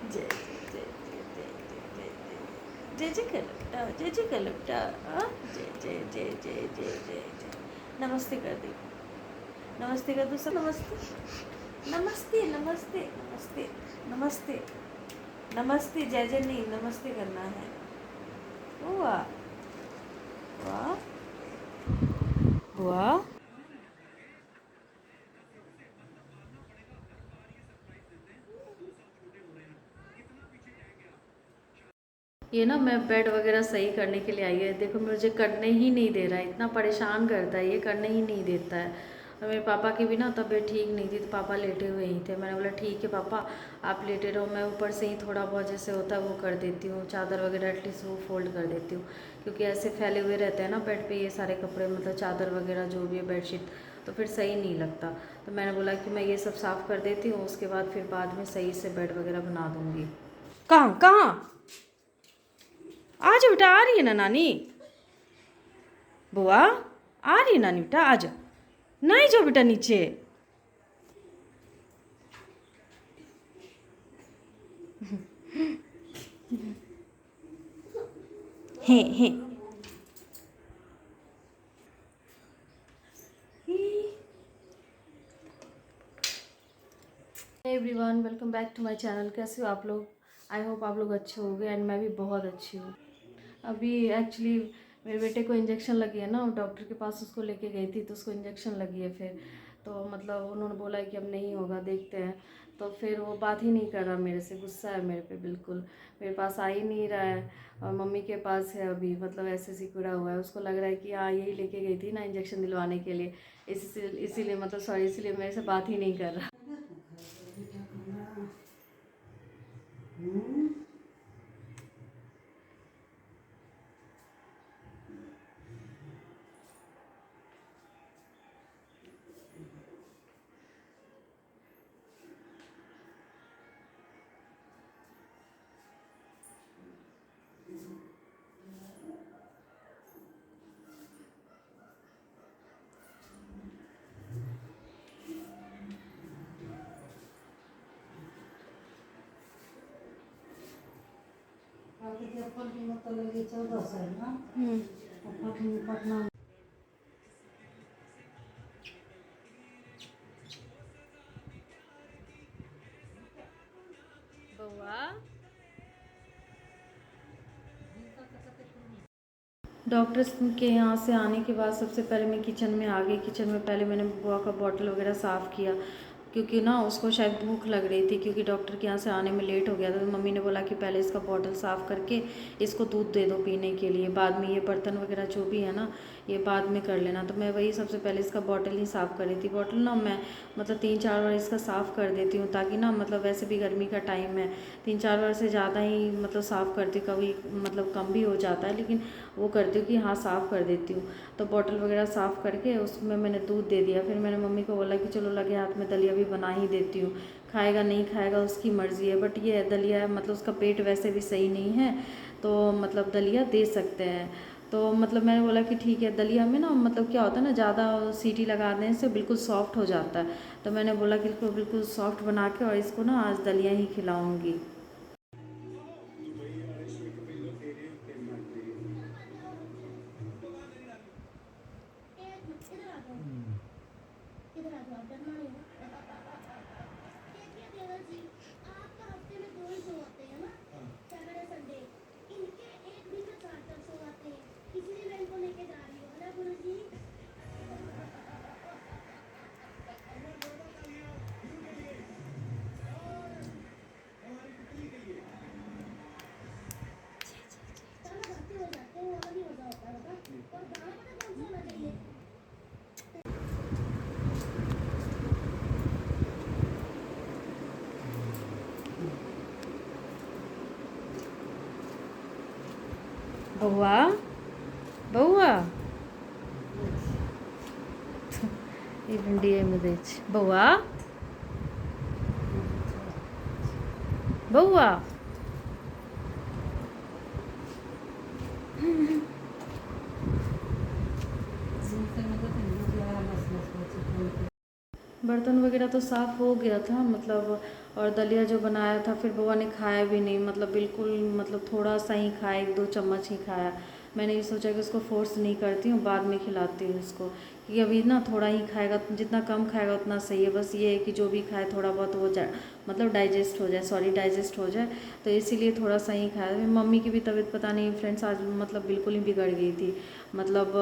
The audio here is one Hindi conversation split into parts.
जय जय जय जय जय जय कलपटा जय जय कलपटा जय जय जय जय जय जय जय। नमस्ते कर दी, नमस्ते कर दो सब। नमस्ते नमस्ते नमस्ते नमस्ते नमस्ते नमस्ते। जय जय नहीं, नमस्ते करना है। वाह वाह वाह। ये ना मैं बेड वगैरह सही करने के लिए आई है। देखो मुझे करने ही नहीं दे रहा है, इतना परेशान करता है ये, करने ही नहीं देता है। और मेरे पापा की भी ना तबीयत ठीक नहीं थी तो पापा लेटे हुए ही थे। मैंने बोला ठीक है पापा आप लेटे रहो, मैं ऊपर से ही थोड़ा बहुत जैसे होता है वो कर देती हूँ, चादर वगैरह एटलीस्ट वो फोल्ड कर देती हूँ। क्योंकि ऐसे फैले हुए रहते हैं ना बेड पे ये सारे कपड़े, मतलब चादर वगैरह जो भी है बेडशीट, तो फिर सही नहीं लगता। तो मैंने बोला कि मैं ये सब साफ़ कर देती हूँ, उसके बाद फिर बाद में सही से बेड वगैरह बना दूँगी। कहाँ कहाँ आ जाओ बेटा, आ रही है ना नानी। बुआ आ रही है नानी, बेटा आ जाओ, नहीं जाओ बेटा नीचे। Hey everyone, welcome back to my channel. कैसे हो आप लोग? आई होप आप लोग अच्छे होंगे एंड मैं भी बहुत अच्छी हूँ। अभी एक्चुअली मेरे बेटे को इंजेक्शन लगी है ना, डॉक्टर के पास उसको लेके गई थी तो उसको इंजेक्शन लगी है। फिर तो मतलब उन्होंने बोला है कि अब नहीं होगा, देखते हैं। तो फिर वो बात ही नहीं कर रहा मेरे से, गुस्सा है मेरे पे बिल्कुल, मेरे पास आ ही नहीं रहा है। और मम्मी के पास है अभी, मतलब ऐसे सिकुड़ा हुआ है। उसको लग रहा है कि हाँ यही लेके गई थी ना इंजेक्शन दिलवाने के लिए, इसीलिए मतलब सॉरी, इसीलिए मेरे से बात ही नहीं कर रहा। एप्पल की मतलब लगी 1400 है ना। पटना बउआ डॉक्टर के यहाँ से आने के बाद सबसे पहले मैं किचन में आ गई। किचन में पहले मैंने बुआ का बॉटल वगैरह साफ़ किया, क्योंकि ना उसको शायद भूख लग रही थी, क्योंकि डॉक्टर के यहाँ से आने में लेट हो गया था। तो मम्मी ने बोला कि पहले इसका बॉटल साफ़ करके इसको दूध दे दो पीने के लिए, बाद में ये बर्तन वगैरह जो भी है ना ये बाद में कर लेना। तो मैं वही सबसे पहले इसका बॉटल ही साफ़ कर रही थी। बॉटल ना मैं मतलब 3-4 बार इसका साफ़ कर देती हूँ, ताकि ना मतलब वैसे भी गर्मी का टाइम है, 3-4 बार से ज़्यादा ही मतलब साफ़ करती हूँ। कभी मतलब कम भी हो जाता है, लेकिन वो करती हूँ कि हाँ साफ़ कर देती हूँ। तो बॉटल वगैरह साफ़ करके उसमें मैंने दूध दे दिया। फिर मैंने मम्मी को बोला कि चलो लगे हाथ में दलिया भी बना ही देती हूँ, खाएगा नहीं खाएगा उसकी मर्ज़ी है। बट ये दलिया मतलब उसका पेट वैसे भी सही नहीं है, तो मतलब दलिया दे सकते हैं। तो मतलब मैंने बोला कि ठीक है। दलिया में ना मतलब क्या होता है ना, ज़्यादा सीटी लगा देने से बिल्कुल सॉफ्ट हो जाता है। तो मैंने बोला कि इसको बिल्कुल सॉफ्ट बना के और इसको ना आज दलिया ही खिलाऊँगी। बउआ बउआ ये भिंडी है मुझे। बउआ बउआ बर्तन वगैरह तो साफ़ हो गया था मतलब, और दलिया जो बनाया था फिर बुआ ने खाया भी नहीं, मतलब बिल्कुल, मतलब थोड़ा सा ही खाया, 1-2 चम्मच ही खाया। मैंने ये सोचा कि उसको फोर्स नहीं करती हूँ, बाद में खिलाती हूँ उसको, क्योंकि अभी ना थोड़ा ही खाएगा, जितना कम खाएगा उतना सही है। बस ये है कि जो भी खाए थोड़ा बहुत वो मतलब डाइजेस्ट हो जाए, तो इसीलिए थोड़ा सा ही खाया। मम्मी की भी तबीयत पता नहीं फ्रेंड्स आज मतलब बिल्कुल ही बिगड़ गई थी। मतलब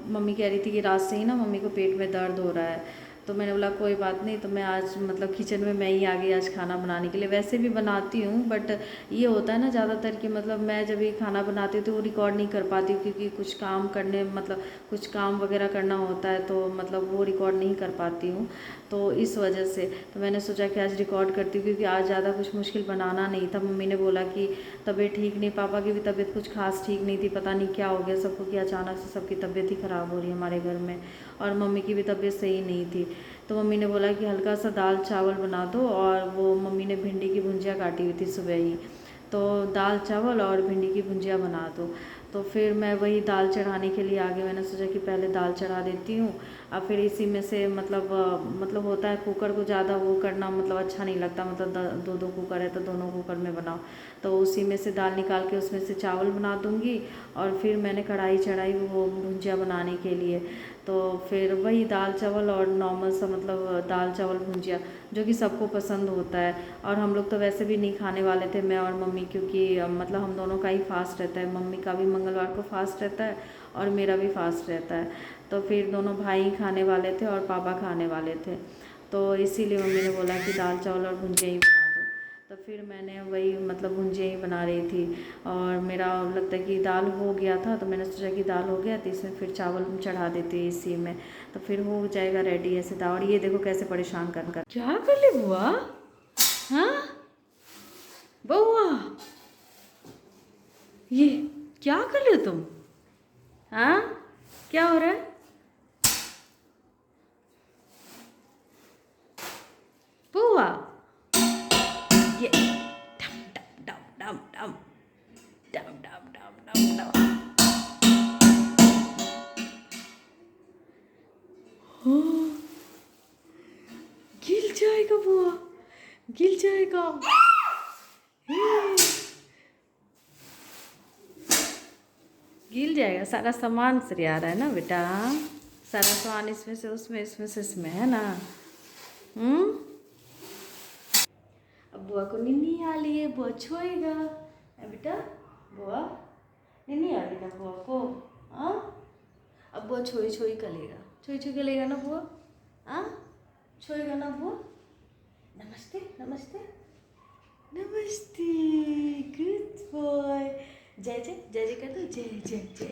मम्मी कह रही थी कि रात से ही ना मम्मी को पेट में दर्द हो रहा है। तो मैंने बोला कोई बात नहीं, तो मैं आज मतलब किचन में मैं ही आ गई आज खाना बनाने के लिए। वैसे भी बनाती हूँ, बट ये होता है ना ज़्यादातर कि मतलब मैं जब ये खाना बनाती हूँ तो वो रिकॉर्ड नहीं कर पाती हूँ, क्योंकि कुछ काम करने मतलब कुछ काम वगैरह करना होता है, तो मतलब वो रिकॉर्ड नहीं कर पाती हूँ, तो इस वजह से। तो मैंने सोचा कि आज रिकॉर्ड करती हूँ, क्योंकि आज ज़्यादा कुछ मुश्किल बनाना नहीं था। मम्मी ने बोला कि तबीयत ठीक नहीं, पापा की भी तबीयत कुछ खास ठीक नहीं थी, पता नहीं क्या हो गया सबको कि अचानक से सबकी तबीयत ही ख़राब हो रही है हमारे घर में, और मम्मी की भी तबीयत सही नहीं थी। तो मम्मी ने बोला कि हल्का सा दाल चावल बना दो, और वो मम्मी ने भिंडी की भुंजिया काटी हुई थी सुबह ही, तो दाल चावल और भिंडी की भुंजिया बना दो। तो फिर मैं वही दाल चढ़ाने के लिए आ गई। मैंने सोचा कि पहले दाल चढ़ा देती हूँ, अब फिर इसी में से मतलब होता है कुकर को ज़्यादा वो करना मतलब अच्छा नहीं लगता, मतलब 2-2 कुकर है तो दोनों कुकर में बनाओ, तो उसी में से दाल निकाल के उसमें से चावल बना दूँगी, और फिर मैंने कढ़ाई चढ़ाई वो भुंजिया बनाने के लिए। तो फिर वही दाल चावल और नॉर्मल सा मतलब दाल चावल भुंजिया, जो कि सबको पसंद होता है। और हम लोग तो वैसे भी नहीं खाने वाले थे, मैं और मम्मी, क्योंकि मतलब हम दोनों का ही फास्ट रहता है, मम्मी का भी मंगलवार को फास्ट रहता है और मेरा भी फास्ट रहता है। तो फिर दोनों भाई खाने वाले थे और पापा खाने वाले थे, तो इसीलिए मम्मी ने बोला कि दाल चावल और भुंजिया ही बना दो। तो फिर मैंने वही मतलब भुंजिया ही बना रही थी, और मेरा लगता है कि दाल हो गया था, तो मैंने सोचा कि दाल हो गया तो इसमें फिर चावल चढ़ा देती इसी में, तो फिर हो जाएगा रेडी ऐसे दाल। और ये देखो कैसे परेशान कर क्या कर ले बुआ, हाँ बुआ, ये क्या कर ले तुम, हाँ क्या हो रहा है बुआ, ये डम डम डम डम डम डम डम डम डम डम। हाँ, गिल जाएगा बुआ, गिल जाएगा। हे, गिल जाएगा, सारा सामान सरिया आ रहा है ना बेटा, सारा सामान इसमें से उसमें, इसमें से इसमें है ना। हम्म, अब बुआ को निन्नी आ रही है, बुआ छुएगा है बेटा, बुआ निन्नी आ रही ना बुआ को, हाँ अब बुआ छोई छोई करेगा, छोई छोई करेगा ना बुआ, हाँ छुएगा ना बुआ। नमस्ते नमस्ते नमस्ते, गुड बॉय। जय जय जय जय कर दो, जय जय जय।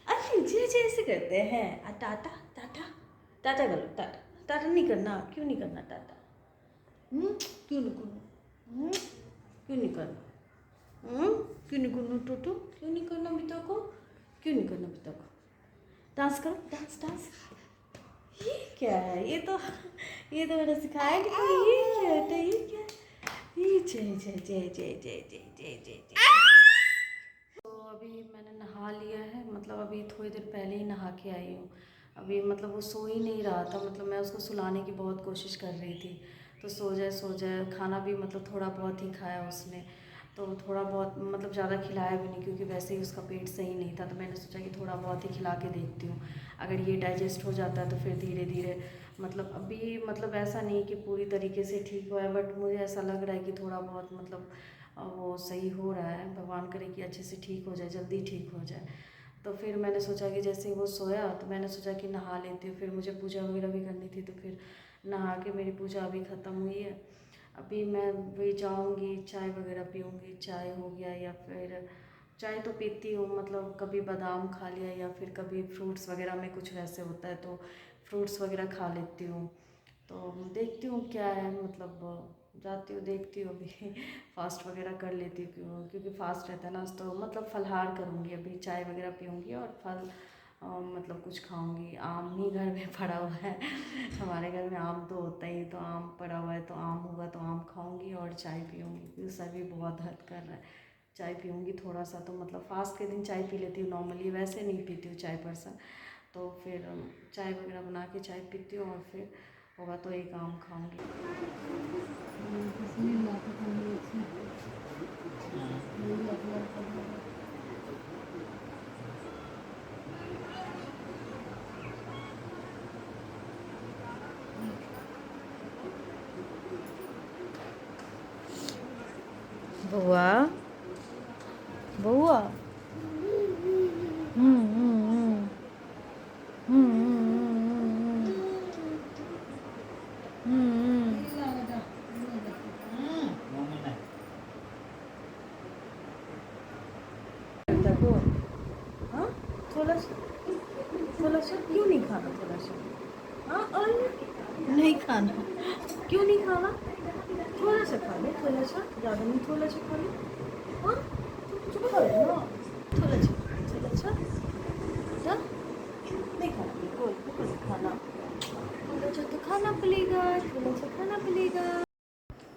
अरे जय जय ऐसे करते हैं, टाटा टाटा टाटा करो, टाटा टाटा नहीं करना, क्यों नहीं करना टाटा, क्यों नहीं करना, क्यों नहीं करना, क्यों नहीं करना टोटो, क्यों नहीं करना बिता को, क्यों नहीं करना बिता को। डांस करो, डांस डांस। ये क्या है, ये तो मैंने सिखाया नहीं, पर ये क्या है, ये क्या है? ये जय जय जय जय जय जय जय जय जय। तो अभी मैंने नहा लिया है, मतलब अभी थोड़ी देर पहले ही नहा के आई हूँ। अभी मतलब वो सो ही नहीं रहा था, मतलब मैं उसको सुलाने की बहुत कोशिश कर रही थी, तो सो जाए सो जाए। खाना भी मतलब थोड़ा बहुत ही खाया उसने, तो थोड़ा बहुत मतलब ज़्यादा खिलाया भी नहीं, क्योंकि वैसे ही उसका पेट सही नहीं था, तो मैंने सोचा कि थोड़ा बहुत ही खिला के देखती हूँ। अगर ये डाइजेस्ट हो जाता है तो फिर धीरे धीरे मतलब अभी मतलब ऐसा नहीं कि पूरी तरीके से ठीक हुआ है, बट मुझे ऐसा लग रहा है कि थोड़ा बहुत मतलब वो सही हो रहा है। भगवान करे कि अच्छे से ठीक हो जाए, जल्दी ठीक हो जाए। तो फिर मैंने सोचा कि जैसे ही वो सोया तो मैंने सोचा कि नहा लेती हूँ, फिर मुझे पूजा वगैरह भी करनी थी, तो फिर नहा के मेरी पूजा अभी ख़त्म हुई है। अभी मैं वही जाऊँगी, चाय वगैरह पीऊँगी, चाय हो गया, या फिर चाय तो पीती हूँ, मतलब कभी बादाम खा लिया, या फिर कभी फ्रूट्स वगैरह में कुछ वैसे होता है तो फ्रूट्स वगैरह खा लेती हूँ। तो देखती हूँ क्या है, मतलब जाती हूँ देखती हूँ अभी फास्ट वगैरह कर लेती हूँ, क्योंकि फास्ट रहता है ना, तो मतलब फलहार करूँगी अभी, चाय वगैरह पीऊँगी और फल मतलब कुछ खाऊंगी। आम ही घर में पड़ा हुआ है हमारे घर में आम तो होता ही, तो आम पड़ा हुआ है, तो आम होगा तो आम खाऊंगी और चाय पीऊँगी, क्योंकि सर भी बहुत दर्द कर रहा है। चाय पीऊँगी थोड़ा सा, तो मतलब फास्ट के दिन चाय पी लेती हूँ नॉर्मली, वैसे नहीं पीती हूँ चाय पर्सन। तो फिर चाय वगैरह बना के चाय पीती हूँ, और फिर होगा तो एक आम खाऊंगी। बिस्मिल्लाह तो खानी अच्छी मेरी अकबर कर लगा। बुआ बुआ हम्म हम्म हम्म हम्म इला बेटा इला बेटा देखो हाँ थोड़ा सा क्यों नहीं खाना थोड़ा सा हाँ और नहीं खाना क्यों नहीं खाना थोड़ा सा खा ले थोड़ा सा ज़्यादा नहीं थोड़ा सा खा ले हाँ चुप खा ले ना थोड़ा सा हाँ? नहीं खाना बिल्कुल बिल्कुल नहीं खाना थोड़ा सा तो खाना पड़ेगा थोड़ा सा खाना पड़ेगा।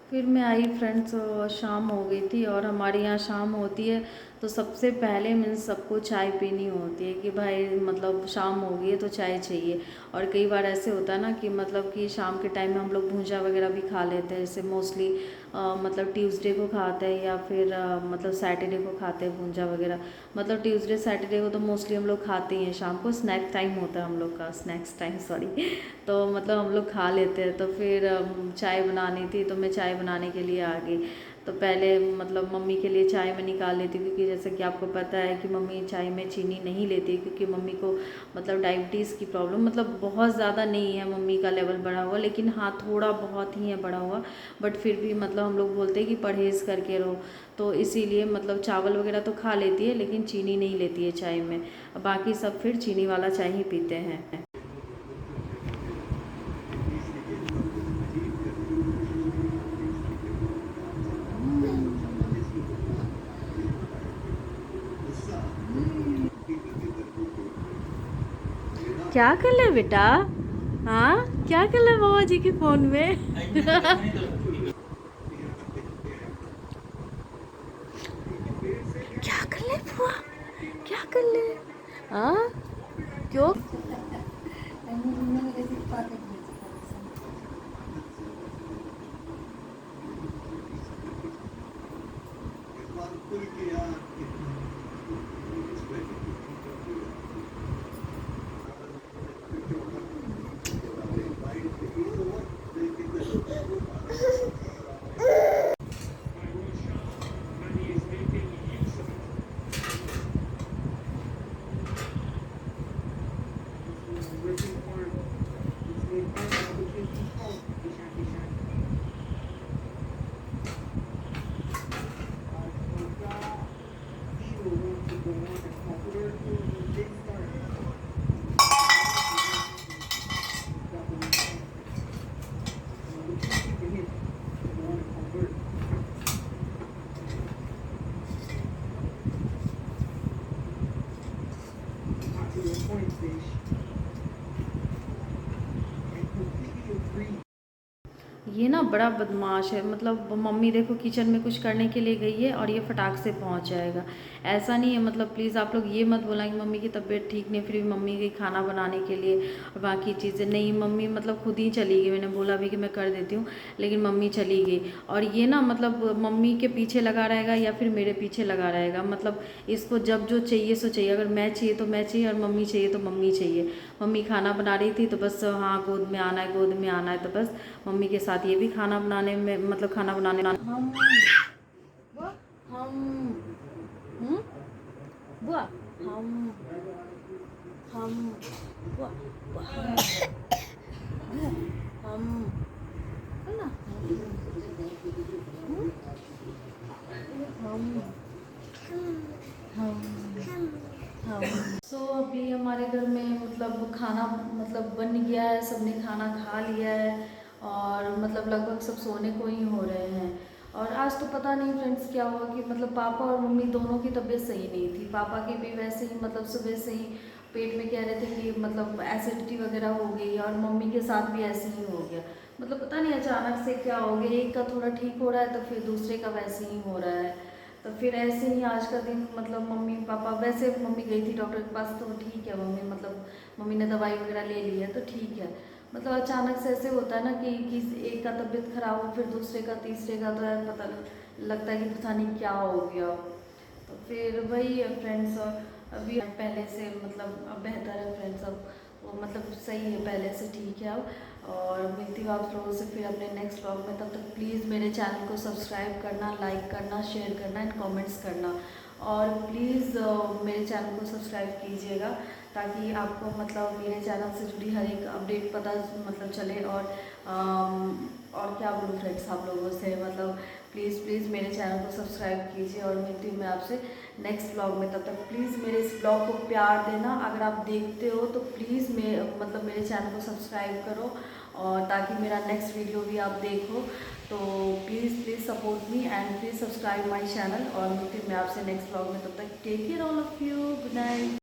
फिर मैं आई फ्रेंड्स शाम हो गई थी और हमारे यहाँ शाम होती है तो सबसे पहले मीन्स सबको चाय पीनी होती है कि भाई मतलब शाम हो गई है तो चाय चाहिए। और कई बार ऐसे होता है ना कि मतलब कि शाम के टाइम में हम लोग भूंजा वगैरह भी खा लेते हैं जैसे मोस्टली मतलब ट्यूसडे को खाते हैं या फिर मतलब सैटरडे को खाते हैं भूंजा वगैरह। मतलब ट्यूसडे सैटरडे को तो मोस्टली हम लोग खाते ही हैं शाम को स्नैक टाइम होता है हम लोग का स्नैक्स टाइम सॉरी तो मतलब हम लोग खा लेते हैं। तो फिर चाय बनानी थी तो मैं चाय बनाने के लिए आ गई। तो पहले मतलब मम्मी के लिए चाय मैं निकाल लेती क्योंकि जैसे कि आपको पता है कि मम्मी चाय में चीनी नहीं लेती क्योंकि मम्मी को मतलब डायबिटीज़ की प्रॉब्लम मतलब बहुत ज़्यादा नहीं है मम्मी का लेवल बढ़ा हुआ लेकिन हाँ थोड़ा बहुत ही है बढ़ा हुआ। बट फिर भी मतलब हम लोग बोलते हैं कि परहेज़ करके रहो तो इसीलिए मतलब चावल वगैरह तो खा लेती है लेकिन चीनी नहीं लेती है चाय में। बाकी सब फिर चीनी वाला चाय ही पीते हैं। क्या कर ले बेटा हाँ क्या कर ले बाबा जी के फोन में क्या कर ले बुआ क्या कर ले हाँ क्यों मैंने कैसे पाते थे ये ना बड़ा बदमाश है मतलब मम्मी देखो किचन में कुछ करने के लिए गई है और ये फटाक से पहुंच जाएगा। ऐसा नहीं है मतलब प्लीज़ आप लोग ये मत बोला कि मम्मी की तबीयत ठीक नहीं फिर भी मम्मी गई खाना बनाने के लिए और बाकी चीज़ें नहीं मम्मी मतलब खुद ही चली गई। मैंने बोला भी कि मैं कर देती हूँ लेकिन मम्मी चली गई। और ये ना मतलब मम्मी के पीछे लगा रहेगा या फिर मेरे पीछे लगा रहेगा मतलब इसको जब जो चाहिए सो चाहिए। अगर मैं चाहिए तो मैं चाहिए और मम्मी चाहिए तो मम्मी चाहिए। मम्मी खाना बना रही थी तो बस हाँ गोद में आना है गोद में आना है तो बस मम्मी के साथ ये भी खाना बनाने में मतलब खाना बनाने हम बुआ हम हम्म बुआ हम बुआ बुआ, हम है ना हम्म, हम हम सो अभी हमारे घर में मतलब खाना मतलब बन गया है सबने खाना खा लिया है और मतलब लगभग सब सोने को ही हो रहे हैं। और आज तो पता नहीं फ्रेंड्स क्या हुआ कि मतलब पापा और मम्मी दोनों की तबीयत सही नहीं थी। पापा की भी वैसे ही मतलब सुबह से ही पेट में कह रहे थे कि मतलब एसिडिटी वगैरह हो गई और मम्मी के साथ भी ऐसे ही हो गया। मतलब पता नहीं अचानक से क्या हो गया एक का थोड़ा ठीक हो रहा है तो फिर दूसरे का वैसे ही हो रहा है। तो फिर ऐसे ही आज का दिन मतलब मम्मी पापा वैसे मम्मी गई थी डॉक्टर के पास तो ठीक है मम्मी मतलब मम्मी ने दवाई वगैरह ले ली है तो ठीक है। मतलब अचानक से ऐसे होता है ना कि एक का तबीयत खराब हो, फिर दूसरे का, तीसरे का, तो यार पता लगता है कि पता नहीं क्या हो गया। तो फिर वही है फ्रेंड्स, अभी पहले से मतलब अब बेहतर है फ्रेंड्स, अब वो मतलब सही है, पहले से ठीक है अब। और मिलती हूँ आप लोगों से फिर अपने नेक्स्ट व्लॉग में। तब तक प्लीज़ मेरे चैनल को सब्सक्राइब करना, लाइक करना, शेयर करना एंड कमेंट्स करना। और प्लीज़ मेरे चैनल को सब्सक्राइब कीजिएगा, ताकि आपको मतलब मेरे चैनल से जुड़ी हर एक अपडेट पता मतलब चले। और क्या बोलूँ फ्रेंड्स आप लोगों से, मतलब प्लीज़ प्लीज़ मेरे चैनल को सब्सक्राइब कीजिए। और मिलती हूँ मैं आपसे नेक्स्ट ब्लॉग में। तब तक प्लीज़ मेरे इस ब्लॉग को प्यार देना, अगर आप देखते हो तो प्लीज़ मतलब मेरे चैनल को सब्सक्राइब करो, और ताकि मेरा नेक्स्ट वीडियो भी आप देखो। तो please please support me and please subscribe my channel. और मिलती हूँ मैं आपसे नेक्स्ट ब्लॉग में, तब तक take care all of you, good night.